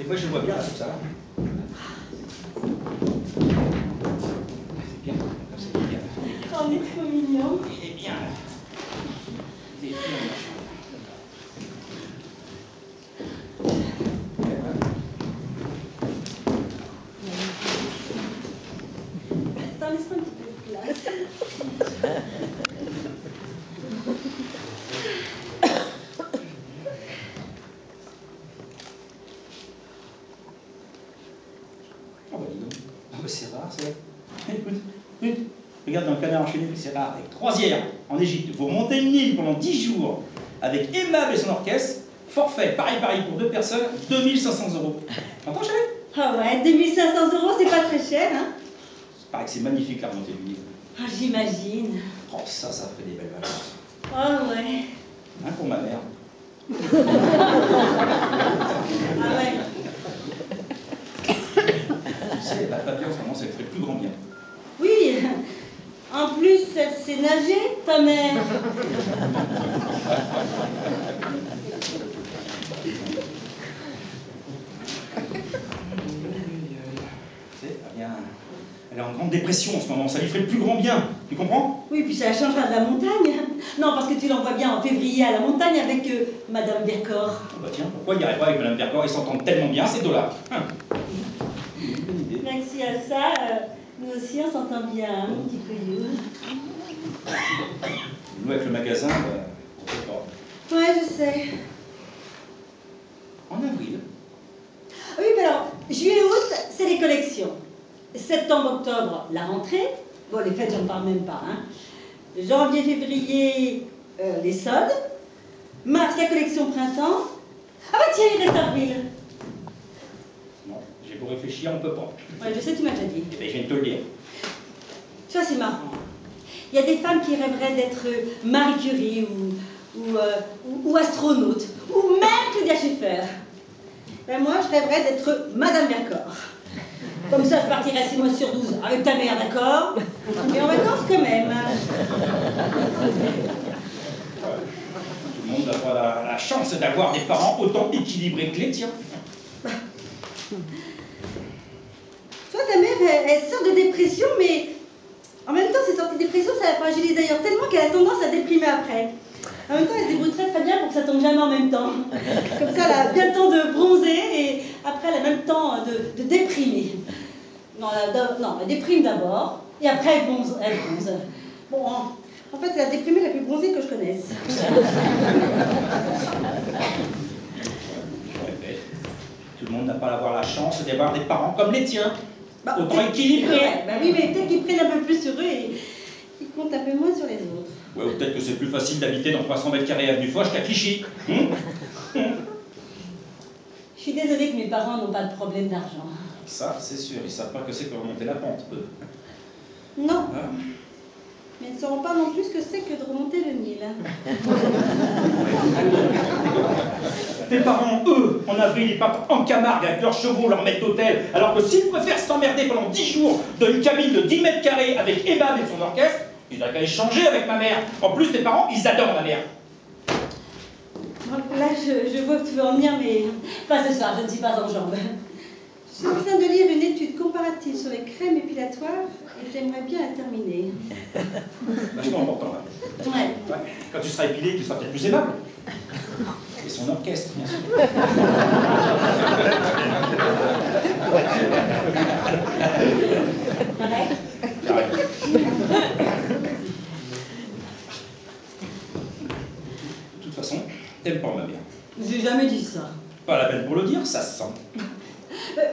moi, je vois bien, là, tout ça. C'est bien, comme ça, il est bien. On est trop mignon. Il est bien, là. Il est bien, là. Attends, laisse-moi un petit peu de place. Oh, bah, dis donc. Ah, bah, c'est rare, c'est. Écoute, écoute. Regarde dans le canard enchaîné, c'est rare. Avec croisière en Égypte, vous remontez le Nil pendant 10 jours avec Aimable et son orchestre. Forfait, pareil, pour 2 personnes, 2500 €. T'entends, chérie? Ah ouais, 2500 €, c'est pas très cher, hein? Il paraît que c'est magnifique la remontée du Nil. Ah, j'imagine. Oh, ça fait des belles vacances. Ah ouais. Hein, pour ma mère. Ah ouais. Tu sais, la papille en ce moment, ça lui fait le plus grand bien. Oui. En plus, elle sait nager, ta mère. Tu sais, elle est en grande dépression en ce moment, ça lui fait le plus grand bien. Tu comprends? Oui, puis ça changera de la montagne. Non, parce que tu l'envoies bien en février à la montagne avec Madame Vercors. Oh bah tiens, pourquoi il n'irait pas avec Madame Vercors? Ils s'entendent tellement bien, ces deux-là. Bonne idée. Merci à ça, nous aussi on s'entend bien, hein, mon petit couillou. Nous, avec le magasin, on fait pas. Ouais, je sais. En avril. Oui, mais alors, juillet-août, c'est les collections. Septembre-octobre, la rentrée. Bon, les fêtes, j'en parle même pas. Hein. Janvier-février, les soldes. Mars, la collection printemps. Ah bah tiens, il reste avril. Non, j'ai beau réfléchir, on peut pas. Ouais, je sais, tu m'as déjà dit. Eh bien, je viens de te le dire. Tu vois, c'est marrant. Il y a des femmes qui rêveraient d'être Marie Curie ou astronaute, ou même Claudia Schiffer. Ben moi, je rêverais d'être Madame Vercors. Comme ça, je partirais 6 mois sur 12 avec ta mère, d'accord? Mais en vacances quand même. Tout le monde n'a pas la chance d'avoir des parents autant équilibrés que les tiens. Toi, ta mère, elle sort de dépression, mais en même temps, ces sorties de dépression, ça la fragilise d'ailleurs tellement qu'elle a tendance à déprimer après. En même temps, elle se débrouille très très bien pour que ça tombe jamais en même temps. Comme ça, elle a bien le temps de bronzer et après, elle a même le temps de déprimer. Non, elle déprime d'abord et après, elle bronze. Bon, en fait, c'est la déprimée la plus bronzée que je connaisse. Je répète, tout le monde n'a pas avoir la chance d'avoir des parents comme les tiens. Autant équilibrés. Ouais, bah oui, mais peut-être qu'ils prennent un peu plus sur eux et qu'ils comptent un peu moins sur les autres. Ouais, ou peut-être que c'est plus facile d'habiter dans 300 mètres carrés avenue Foch qu'à Clichy. Je suis désolée que mes parents n'ont pas de problème d'argent. Ça, c'est sûr, ils savent pas que c'est que remonter la pente, eux. Non. Ah. Mais ils ne sauront pas non plus ce que c'est que de remonter le Nil. Tes parents, eux, en avril, ils partent en Camargue avec leurs chevaux, leur maître d'hôtel, alors que s'ils préfèrent s'emmerder pendant 10 jours dans une cabine de 10 mètres carrés avec Aimable et son orchestre, ils n'ont qu'à échanger avec ma mère. En plus, tes parents, ils adorent ma mère. Bon, là, je vois que tu veux en venir, mais pas ce soir, je ne suis pas en jambes. Je suis en train de lire une étude comparative sur les crèmes épilatoires et j'aimerais bien la terminer. Vachement important, là. Ouais. Ouais. Quand tu seras épilé, tu seras peut-être plus aimable. Et son orchestre, bien sûr. Arrête. J'arrête. De toute façon, t'aimes pas ma mère. J'ai jamais dit ça. Pas la peine pour le dire, ça se sent.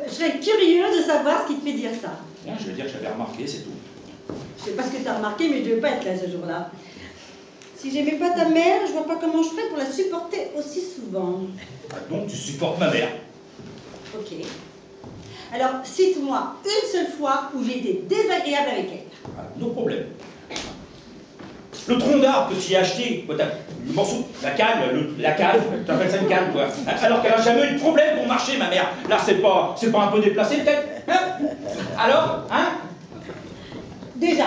Je serais curieuse de savoir ce qui te fait dire ça. Bien, je veux dire que j'avais remarqué, c'est tout. Je sais pas ce que tu as remarqué, mais je ne vais pas être là ce jour-là. Si j'aimais pas ta mère, je vois pas comment je ferais pour la supporter aussi souvent. Ah, donc tu supportes ma mère. Ok. Alors, cite-moi une seule fois où j'ai été désagréable avec elle. Ah, nos problèmes. Le tronc d'arbre que tu as acheté, quoi, le morceau, la canne, tu appelles ça une canne, quoi. Alors qu'elle a jamais eu de problème pour marcher, ma mère. Là, c'est pas un peu déplacé, peut-être, hein? Alors, hein? Déjà,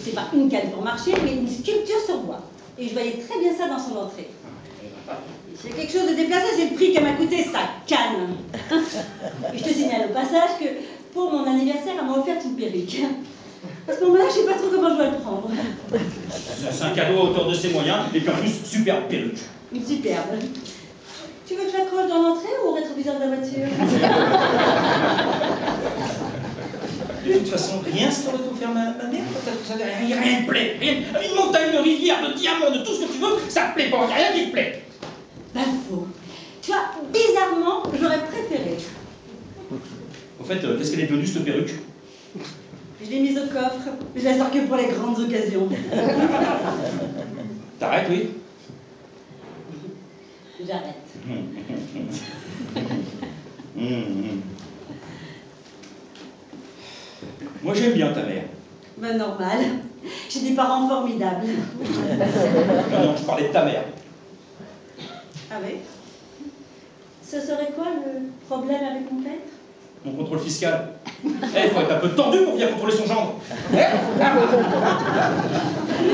c'est pas une canne pour marcher, mais une sculpture sur bois. Et je voyais très bien ça dans son entrée. S'il y a quelque chose de déplacé, c'est le prix qu'elle m'a coûté sa canne. Et je te signale au passage que pour mon anniversaire, elle m'a offert une perruque. À ce moment-là, je sais pas trop comment je dois le prendre. C'est un cadeau à hauteur de ses moyens, et puis en plus, superbe perruque. Une superbe. Tu veux que je l'accroche dans l'entrée ou au rétroviseur de la voiture? De toute façon, rien ne t'aurait offert ma mère. Rien ne plaît. Rien. Une montagne de rivières, de diamants, de tout ce que tu veux, ça te plaît pas. Il n'y a rien qui te plaît. Ben faux. Tu vois, bizarrement, j'aurais préféré. Au fait, qu'est-ce qu'elle est devenue, cette perruque? Je l'ai mise au coffre. Je la sors que pour les grandes occasions. T'arrêtes, oui? J'arrête. Moi, j'aime bien ta mère. Ben normal. J'ai des parents formidables. Non, je parlais de ta mère. Ah oui? Ce serait quoi le problème avec mon père? Mon contrôle fiscal. Il faut être un peu tendu pour venir contrôler son gendre. Mais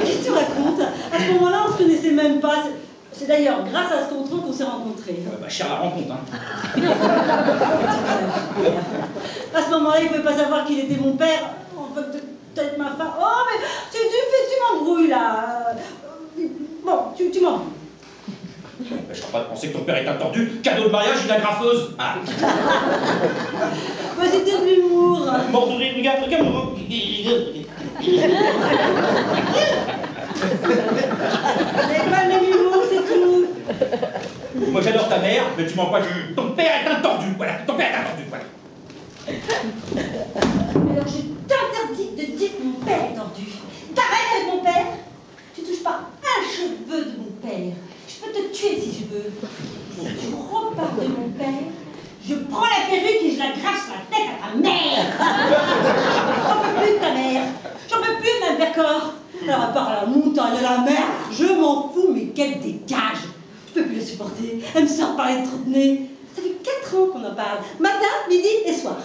qu'est-ce que tu racontes? À ce moment-là, on se connaissait même pas. C'est d'ailleurs grâce à ce contrôle qu'on s'est rencontrés. Bah, chère la rencontre, hein. À ce moment-là, il ne pouvait pas savoir qu'il était mon père. En fait, peut-être ma femme. Oh, mais tu m'embrouilles là. Bon, tu m'embrouilles. Je ne pas de penser que ton père est un tordu. Cadeau de mariage, une agrafeuse. Ah. Bah, c'était de l'humour. Mort de rire, regarde moi. C'est pas le même humour, c'est tout. Moi j'adore ta mère, mais tu m'en pas. Ton père est un tordu, voilà. Ton père est un tordu, voilà. Alors je t'interdis de dire que mon père est tordu. T'arrêtes avec mon père. Tu touches pas un cheveu de mon père. Je peux te tuer si tu veux. Si tu reparles de mon père, je prends la perruque et je la crache la tête à ta mère. J'en peux plus de ta mère. J'en peux plus de ma d'accord. Alors à part la montagne, la mer, je m'en fous, mais qu'elle dégage. Je peux plus la supporter. Elle me sort par les trous de nez. Ça fait 4 ans qu'on en parle. Matin, midi et soir.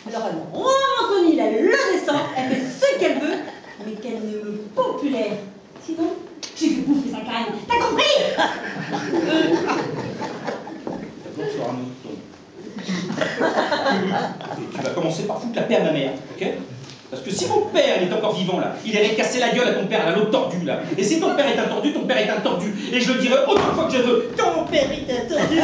Alors elle me remonte au nid, elle le descend, elle fait ce qu'elle veut, mais qu'elle ne me populaire. Sinon, j'ai fait bouffer sa canne. T'as compris? Sur un mouton. Tu vas commencer par foutre la paix à ma mère, ok? Parce que si mon père est encore vivant là, il irait casser la gueule à ton père, à l'autre tordu là. Et si ton père est un tordu, ton père est un tordu. Et je le dirai autant de fois que je veux. Ton père est un tordu.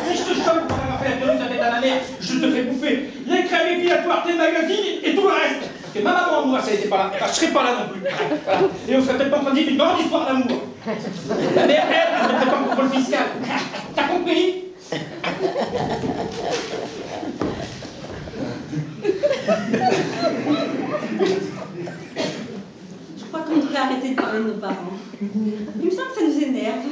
Si je te chope pour avoir fait la perruque de la tête à ma mère, je te fais bouffer les crèmes épilatoires, tes magazines et tout le reste. Parce que ma maman, moi, ça n'était pas là. Et ben, je serais pas là non plus. Voilà. Et on serait peut-être pas en train de vivre une grande histoire d'amour. La mère, elle serait peut-être pas en contrôle fiscal. T'as compris? Je crois qu'on devrait arrêter de parler de nos parents. Il me semble que ça nous énerve.